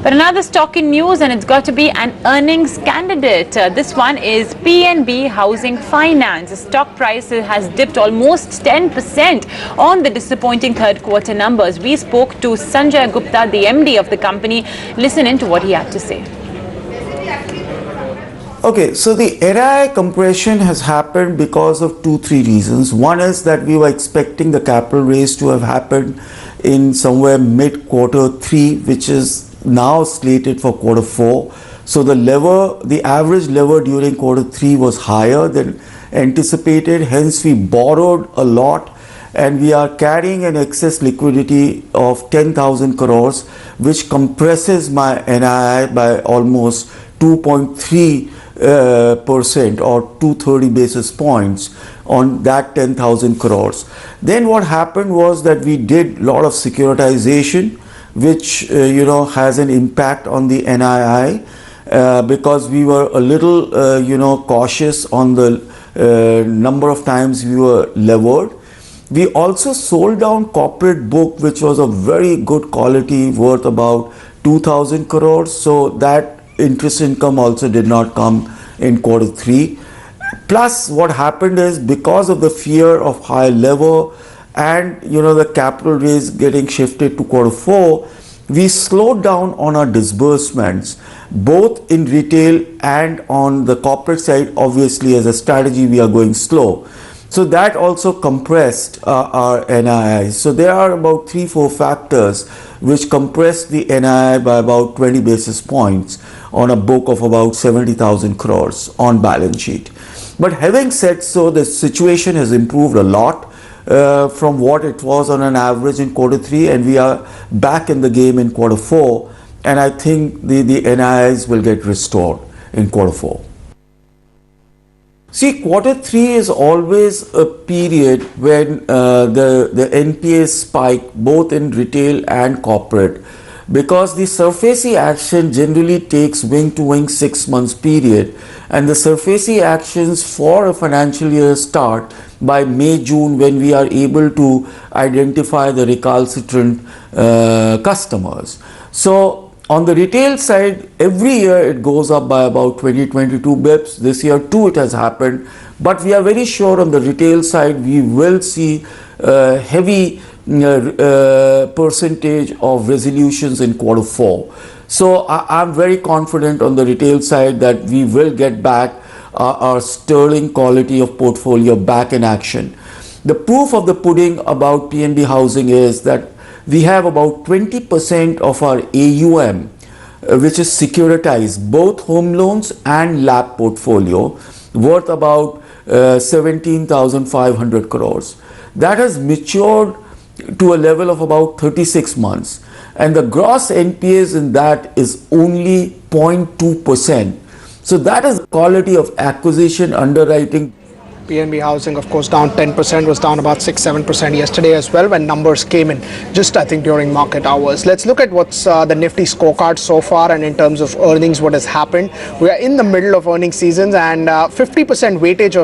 But another stock in news, and it's got to be an earnings candidate. This one is PNB Housing Finance. The stock price has dipped almost 10% on the disappointing third quarter numbers. We spoke to Sanjaya Gupta, the MD of the company. Listen in to what he had to say. Okay, so the NII compression has happened because of three reasons. One is that we were expecting the capital raise to have happened in somewhere mid quarter 3, which is now slated for quarter 4. So the average lever during quarter 3 was higher than anticipated. Hence, we borrowed a lot and we are carrying an excess liquidity of 10,000 crores, which compresses my NII by almost 2.3% or 230 basis points on that 10,000 crores. Then what happened was that we did a lot of securitization, which has an impact on the NII because we were a little cautious on the number of times we were levered. We also sold down corporate book, which was of very good quality, worth about 2,000 crores. So that interest income also did not come in quarter 3. Plus, what happened is because of the fear of high lever and the capital raise getting shifted to quarter 4, we slowed down on our disbursements, both in retail and on the corporate side. Obviously, as a strategy, we are going slow. So that also compressed our NII. So there are about 3-4 factors which compressed the NII by about 20 basis points on a book of about 70,000 crores on balance sheet. But having said so, the situation has improved a lot from what it was on an average in quarter 3, and we are back in the game in quarter 4, and I think the NIIs will get restored in quarter 4. See, quarter 3 is always a period when the NPAs spike both in retail and corporate, because the SARFAESI action generally takes wing to wing 6 months period, and the SARFAESI actions for a financial year start by May, June, when we are able to identify the recalcitrant customers. So on the retail side, every year it goes up by about 20-22 bips. This year too it has happened, but we are very sure on the retail side we will see heavy percentage of resolutions in quarter 4. So I'm very confident on the retail side that we will get back our sterling quality of portfolio back in action. The proof of the pudding about PNB Housing is that we have about 20% of our AUM which is securitized, both home loans and LAP portfolio, worth about 17,500 crores. That has matured to a level of about 36 months, and the gross NPAs in that is only 0.2%. So that is the quality of acquisition underwriting. PNB Housing, of course, down 10%, was down about 6-7% yesterday as well when numbers came in, just I think during market hours. Let's look at what's the Nifty scorecard so far, and in terms of earnings, what has happened. We are in the middle of earnings seasons, and 50% weightage of